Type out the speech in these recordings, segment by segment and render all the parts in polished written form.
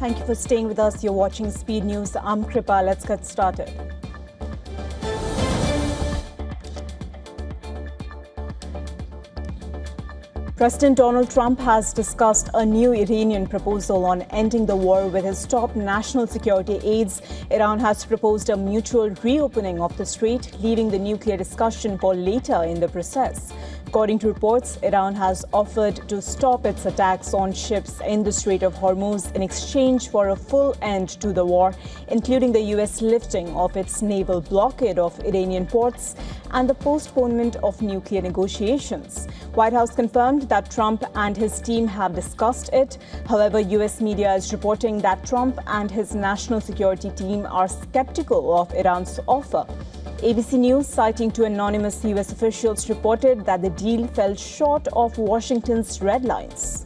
Thank you for staying with us. You're watching Speed News. I'm Kripa. Let's get started. President Donald Trump has discussed a new Iranian proposal on ending the war with his top national security aides. Iran has proposed a mutual reopening of the strait, leaving the nuclear discussion for later in the process. According to reports, Iran has offered to stop its attacks on ships in the Strait of Hormuz in exchange for a full end to the war, including the U.S. lifting of its naval blockade of Iranian ports and the postponement of nuclear negotiations. White House confirmed that Trump and his team have discussed it. However, U.S. media is reporting that Trump and his national security team are skeptical of Iran's offer. ABC News, citing two anonymous U.S. officials, reported that the deal fell short of Washington's red lines.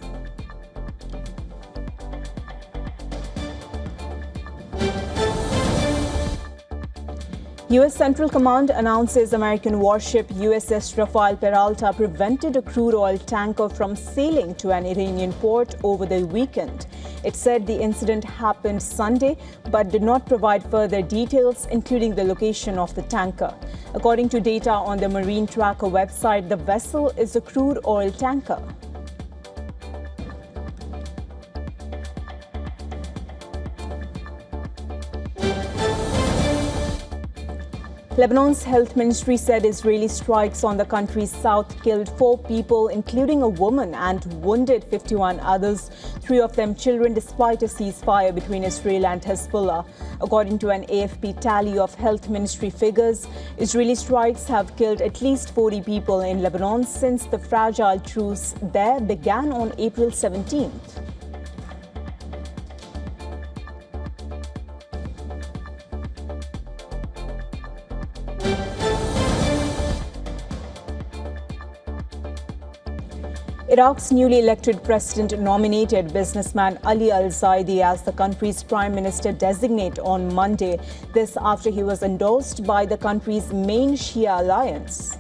U.S. Central Command announces American warship USS Rafael Peralta prevented a crude oil tanker from sailing to an Iranian port over the weekend. It said the incident happened Sunday, but did not provide further details, including the location of the tanker. According to data on the Marine Tracker website, the vessel is a crude oil tanker. Lebanon's health ministry said Israeli strikes on the country's south killed 4 people, including a woman, and wounded 51 others, 3 of them children, despite a ceasefire between Israel and Hezbollah. According to an AFP tally of health ministry figures, Israeli strikes have killed at least 40 people in Lebanon since the fragile truce there began on April 17th. Iraq's newly elected president nominated businessman Ali al-Zaidi as the country's prime minister designate on Monday. This after he was endorsed by the country's main Shia alliance.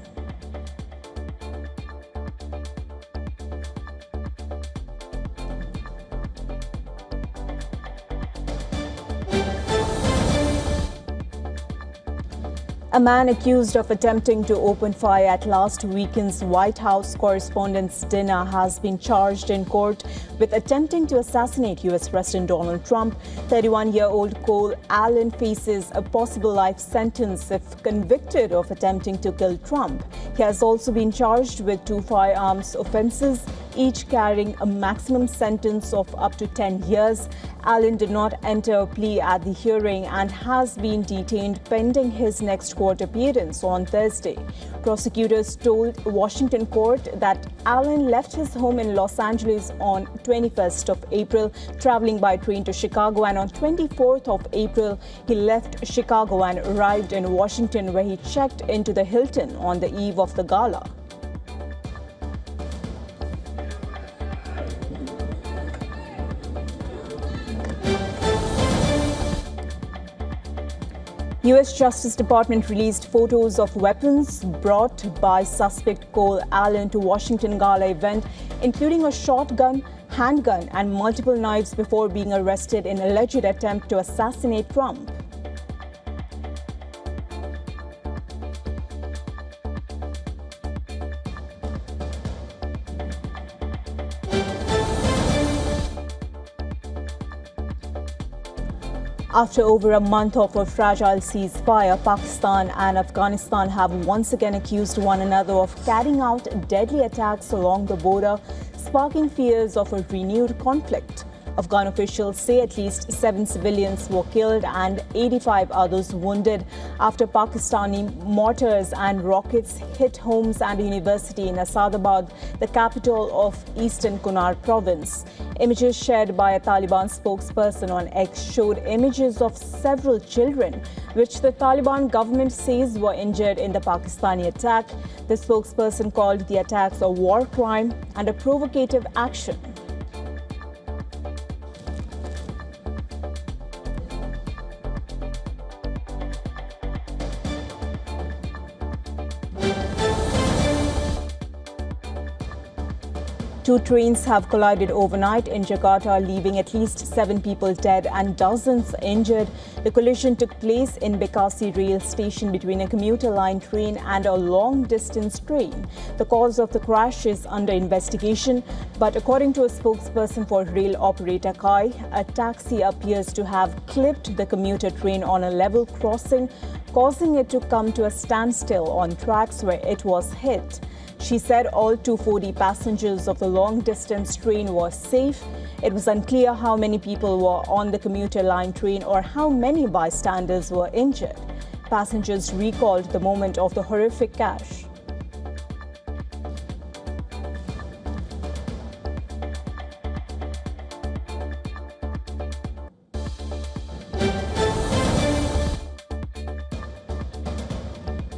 A man accused of attempting to open fire at last weekend's White House Correspondents' Dinner has been charged in court with attempting to assassinate U.S. President Donald Trump. 31-year-old Cole Allen faces a possible life sentence if convicted of attempting to kill Trump. He has also been charged with 2 firearms offenses, each carrying a maximum sentence of up to 10 years. Allen did not enter a plea at the hearing and has been detained pending his next court appearance on Thursday. Prosecutors told Washington court that Allen left his home in Los Angeles on 21st of April, traveling by train to Chicago, and on 24th of April, he left Chicago and arrived in Washington, where he checked into the Hilton on the eve of the gala. U.S. Justice Department released photos of weapons brought by suspect Cole Allen to Washington Gala event, including a shotgun, handgun, and multiple knives before being arrested in alleged attempt to assassinate Trump. After over a month of a fragile ceasefire, Pakistan and Afghanistan have once again accused one another of carrying out deadly attacks along the border, sparking fears of a renewed conflict. Afghan officials say at least 7 civilians were killed and 85 others wounded after Pakistani mortars and rockets hit homes and a university in Asadabad, the capital of eastern Kunar province. Images shared by a Taliban spokesperson on X showed images of several children, which the Taliban government says were injured in the Pakistani attack. The spokesperson called the attacks a war crime and a provocative action. Two trains have collided overnight in Jakarta, leaving at least 7 people dead and dozens injured. The collision took place in Bekasi rail station between a commuter line train and a long-distance train. The cause of the crash is under investigation, but according to a spokesperson for rail operator Kai, a taxi appears to have clipped the commuter train on a level crossing, causing it to come to a standstill on tracks where it was hit. She said all 240 passengers of the long-distance train were safe. It was unclear how many people were on the commuter line train or how many bystanders were injured. Passengers recalled the moment of the horrific crash.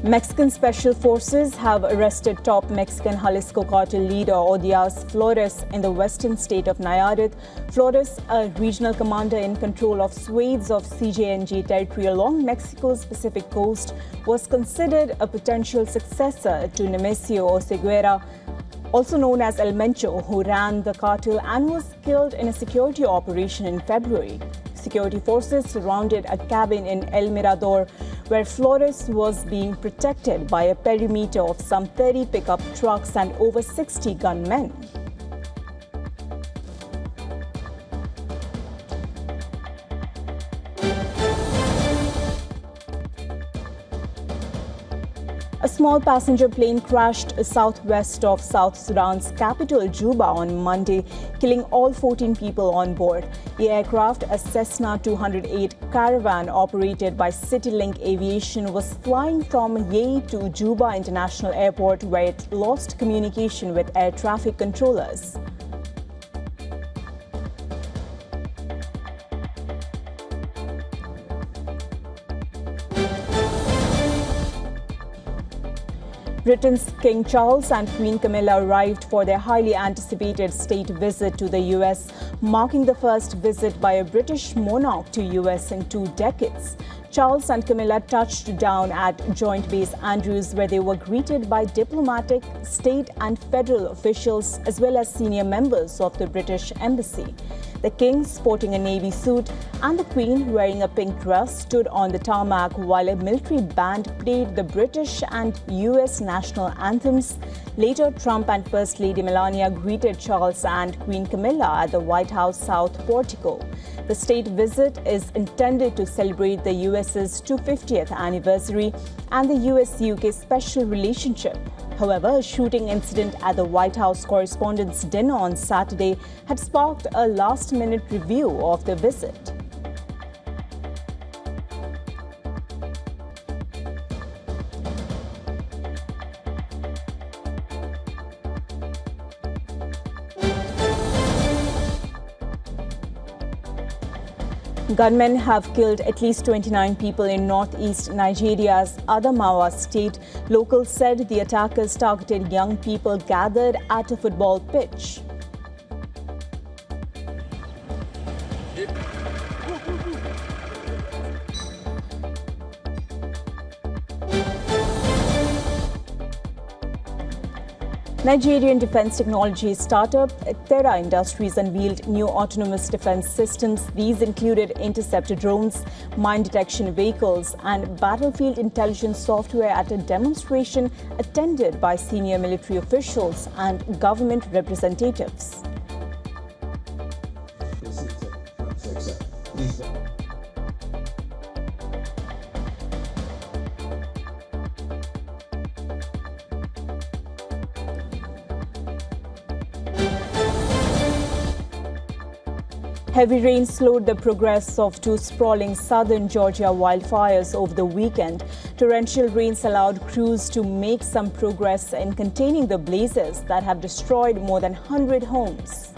Mexican special forces have arrested top Mexican Jalisco cartel leader Odias Flores in the western state of Nayarit. Flores, a regional commander in control of swathes of CJNG territory along Mexico's Pacific coast, was considered a potential successor to Nemesio Oseguera, also known as El Mencho, who ran the cartel and was killed in a security operation in February. Security forces surrounded a cabin in El Mirador, where Flores was being protected by a perimeter of some 30 pickup trucks and over 60 gunmen. A small passenger plane crashed southwest of South Sudan's capital, Juba, on Monday, killing all 14 people on board. The aircraft, a Cessna 208 Caravan operated by CityLink Aviation, was flying from Yei to Juba International Airport, where it lost communication with air traffic controllers. Britain's King Charles and Queen Camilla arrived for their highly anticipated state visit to the US, marking the first visit by a British monarch to US in 2 decades. Charles and Camilla touched down at Joint Base Andrews, where they were greeted by diplomatic, state and federal officials, as well as senior members of the British Embassy. The King, sporting a navy suit, and the Queen, wearing a pink dress, stood on the tarmac while a military band played the British and US national anthems. Later, Trump and First Lady Melania greeted Charles and Queen Camilla at the White House South Portico. The state visit is intended to celebrate the US's 250th anniversary and the US-UK special relationship. However, a shooting incident at the White House Correspondents' Dinner on Saturday had sparked a last-minute review of the visit. Gunmen have killed at least 29 people in northeast Nigeria's Adamawa state. Locals said the attackers targeted young people gathered at a football pitch. Nigerian defense technology startup Terra Industries unveiled new autonomous defense systems. These included Intercept drones, mine detection vehicles, and battlefield intelligence software at a demonstration attended by senior military officials and government representatives. Heavy rain slowed the progress of 2 sprawling southern Georgia wildfires over the weekend. Torrential rains allowed crews to make some progress in containing the blazes that have destroyed more than 100 homes.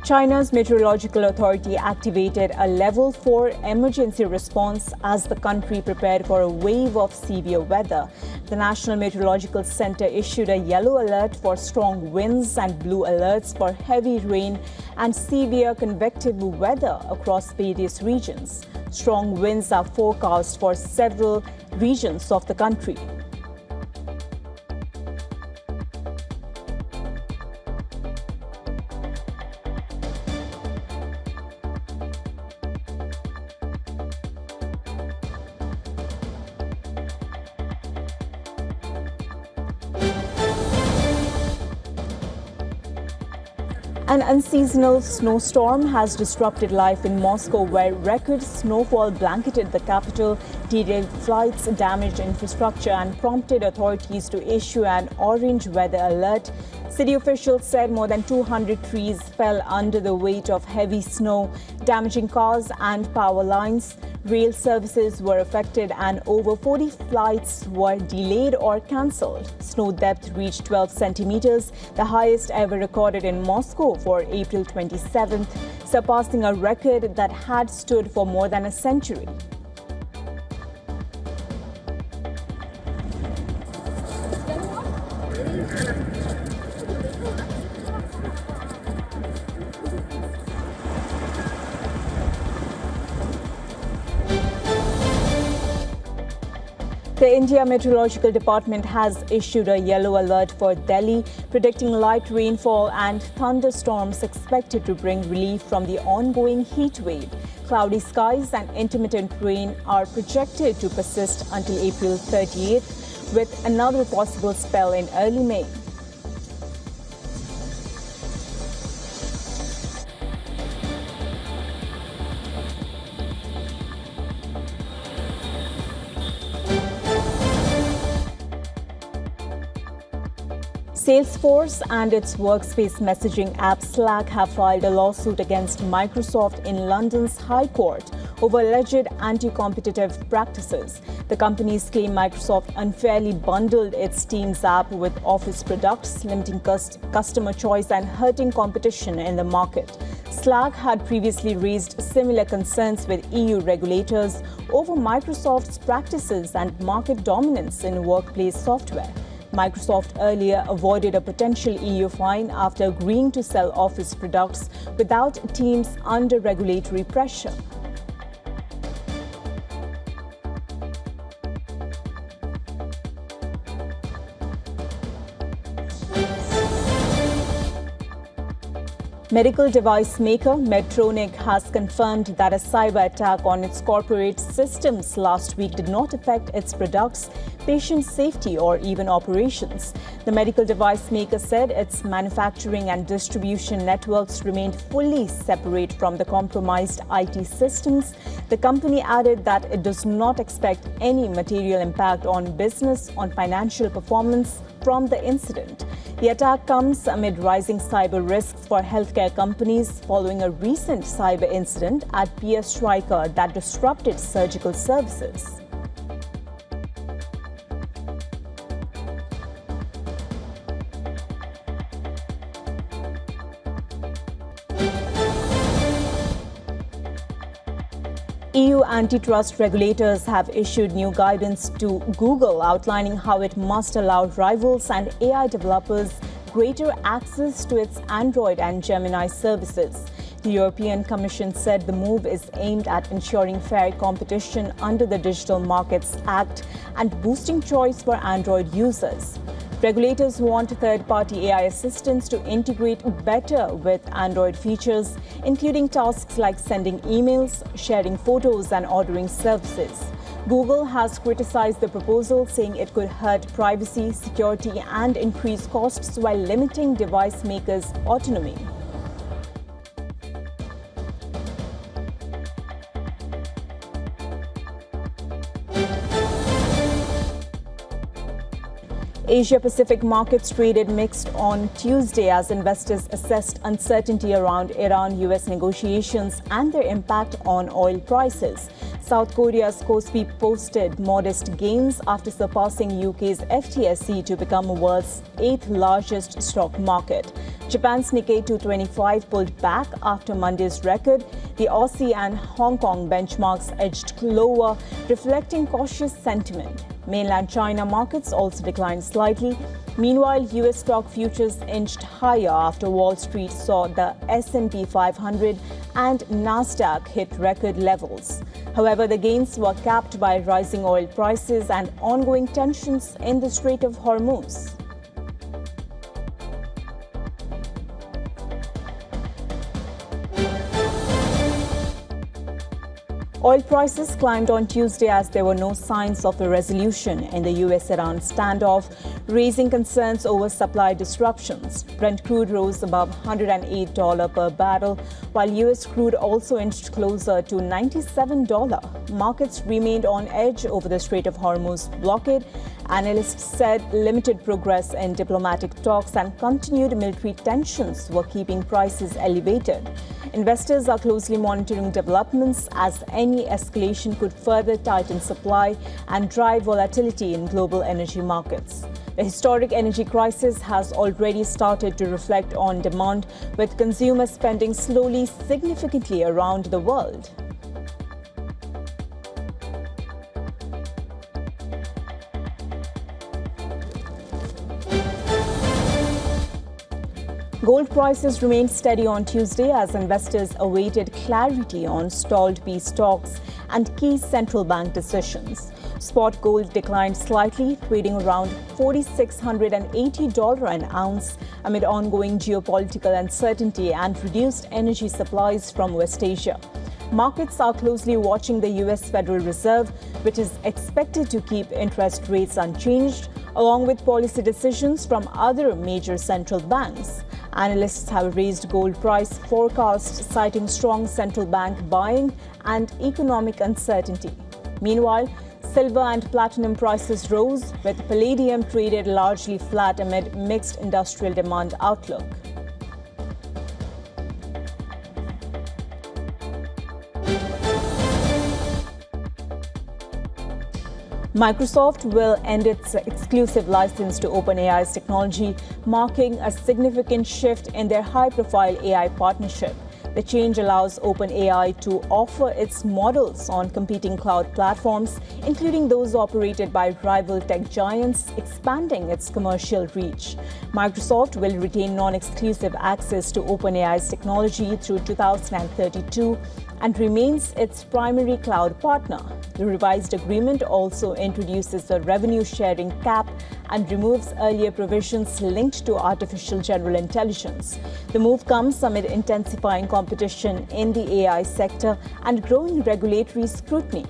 China's meteorological authority activated a level 4 emergency response as the country prepared for a wave of severe weather. The National Meteorological Center issued a yellow alert for strong winds and blue alerts for heavy rain and severe convective weather across various regions. Strong winds are forecast for several regions of the country. An unseasonal snowstorm has disrupted life in Moscow, where record snowfall blanketed the capital, derailed flights, damaged infrastructure, and prompted authorities to issue an orange weather alert. City officials said more than 200 trees fell under the weight of heavy snow, damaging cars and power lines. Rail services were affected and over 40 flights were delayed or cancelled. Snow depth reached 12 centimeters, the highest ever recorded in Moscow for April 27th, surpassing a record that had stood for more than a century. The India Meteorological Department has issued a yellow alert for Delhi, predicting light rainfall and thunderstorms expected to bring relief from the ongoing heat wave. Cloudy skies and intermittent rain are projected to persist until April 30th, with another possible spell in early May. Salesforce and its workspace messaging app Slack have filed a lawsuit against Microsoft in London's High Court over alleged anti-competitive practices. The companies claim Microsoft unfairly bundled its Teams app with Office products, limiting customer choice and hurting competition in the market. Slack had previously raised similar concerns with EU regulators over Microsoft's practices and market dominance in workplace software. Microsoft earlier avoided a potential EU fine after agreeing to sell Office products without Teams under regulatory pressure. Medical device maker Medtronic has confirmed that a cyber attack on its corporate systems last week did not affect its products, patient safety, or even operations. The medical device maker said its manufacturing and distribution networks remained fully separate from the compromised IT systems. The company added that it does not expect any material impact on business or financial performance from the incident. The attack comes amid rising cyber risks for healthcare companies following a recent cyber incident at PS Stryker that disrupted surgical services. EU antitrust regulators have issued new guidance to Google outlining how it must allow rivals and AI developers greater access to its Android and Gemini services. The European Commission said the move is aimed at ensuring fair competition under the Digital Markets Act and boosting choice for Android users. Regulators want third-party AI assistants to integrate better with Android features, including tasks like sending emails, sharing photos, and ordering services. Google has criticized the proposal, saying it could hurt privacy, security, and increase costs while limiting device makers' autonomy. Asia-Pacific markets traded mixed on Tuesday as investors assessed uncertainty around Iran-US negotiations and their impact on oil prices. South Korea's Kospi posted modest gains after surpassing UK's FTSE to become the world's 8th largest stock market. Japan's Nikkei 225 pulled back after Monday's record. The Aussie and Hong Kong benchmarks edged lower, reflecting cautious sentiment. Mainland China markets also declined slightly. Meanwhile, US stock futures inched higher after Wall Street saw the S&P 500 and Nasdaq hit record levels. However, the gains were capped by rising oil prices and ongoing tensions in the Strait of Hormuz. Oil prices climbed on Tuesday as there were no signs of a resolution in the US-Iran standoff, raising concerns over supply disruptions. Brent crude rose above $108 per barrel, while US crude also inched closer to $97. Markets remained on edge over the Strait of Hormuz blockade. Analysts said limited progress in diplomatic talks and continued military tensions were keeping prices elevated. Investors are closely monitoring developments as any escalation could further tighten supply and drive volatility in global energy markets. The historic energy crisis has already started to reflect on demand, with consumer spending slowly significantly around the world. Gold prices remained steady on Tuesday as investors awaited clarity on stalled peace talks and key central bank decisions. Spot gold declined slightly, trading around $4,680 an ounce amid ongoing geopolitical uncertainty and reduced energy supplies from West Asia. Markets are closely watching the US Federal Reserve, which is expected to keep interest rates unchanged, along with policy decisions from other major central banks. Analysts have raised gold price forecasts, citing strong central bank buying and economic uncertainty. Meanwhile, silver and platinum prices rose, with palladium traded largely flat amid mixed industrial demand outlook. Microsoft will end its exclusive license to OpenAI's technology, marking a significant shift in their high-profile AI partnership. The change allows OpenAI to offer its models on competing cloud platforms, including those operated by rival tech giants, expanding its commercial reach. Microsoft will retain non-exclusive access to OpenAI's technology through 2032 and remains its primary cloud partner. The revised agreement also introduces a revenue-sharing cap and removes earlier provisions linked to artificial general intelligence. The move comes amid intensifying competition in the AI sector and growing regulatory scrutiny.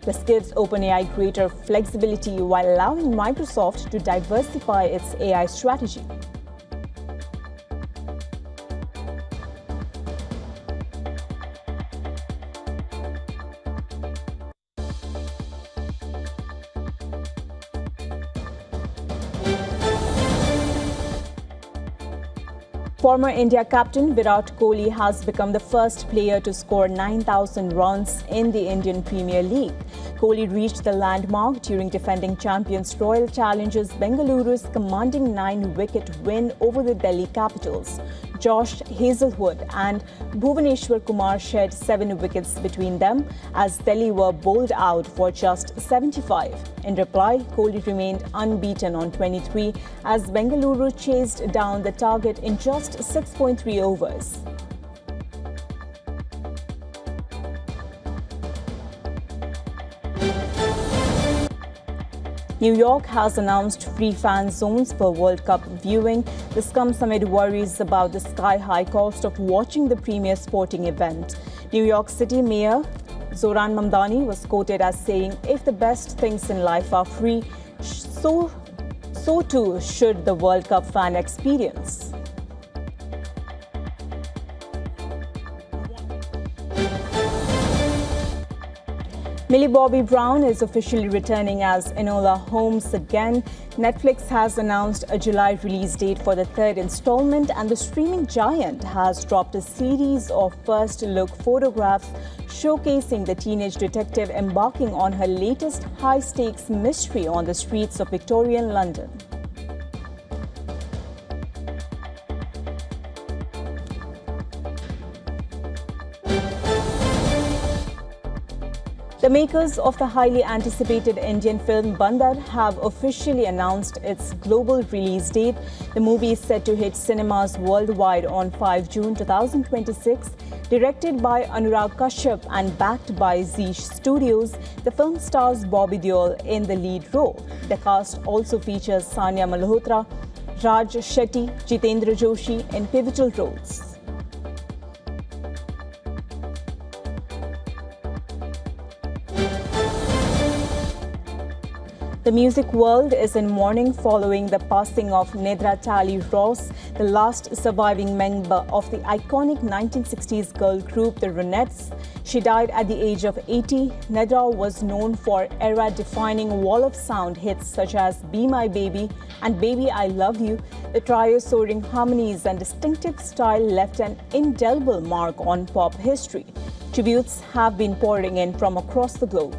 This gives OpenAI greater flexibility while allowing Microsoft to diversify its AI strategy. Former India captain Virat Kohli has become the first player to score 9,000 runs in the Indian Premier League. Kohli reached the landmark during defending champions Royal Challengers Bengaluru's commanding 9-wicket win over the Delhi Capitals. Josh Hazlewood and Bhuvaneshwar Kumar shared 7 wickets between them as Delhi were bowled out for just 75. In reply, Kohli remained unbeaten on 23 as Bengaluru chased down the target in just 6.3 overs. New York has announced free fan zones for World Cup viewing. This comes amid worries about the sky-high cost of watching the premier sporting event. New York City Mayor Zoran Mamdani was quoted as saying, "If the best things in life are free, so too should the World Cup fan experience." Millie Bobby Brown is officially returning as Enola Holmes again. Netflix has announced a July release date for the 3rd installment, and the streaming giant has dropped a series of first-look photographs showcasing the teenage detective embarking on her latest high-stakes mystery on the streets of Victorian London. The The makers of the highly anticipated Indian film Bandar have officially announced its global release date. The movie is set to hit cinemas worldwide on 5 June 2026. Directed by Anurag Kashyap and backed by Zeesh Studios, the film stars Bobby Deol in the lead role. The cast also features Sania Malhotra, Raj Shetty, Jitendra Joshi in pivotal roles. The music world is in mourning following the passing of Nedra Talley Ross, the last surviving member of the iconic 1960s girl group, the Ronettes. She died at the age of 80. Nedra was known for era-defining wall of sound hits such as Be My Baby and Baby I Love You. The trio's soaring harmonies and distinctive style left an indelible mark on pop history. Tributes have been pouring in from across the globe.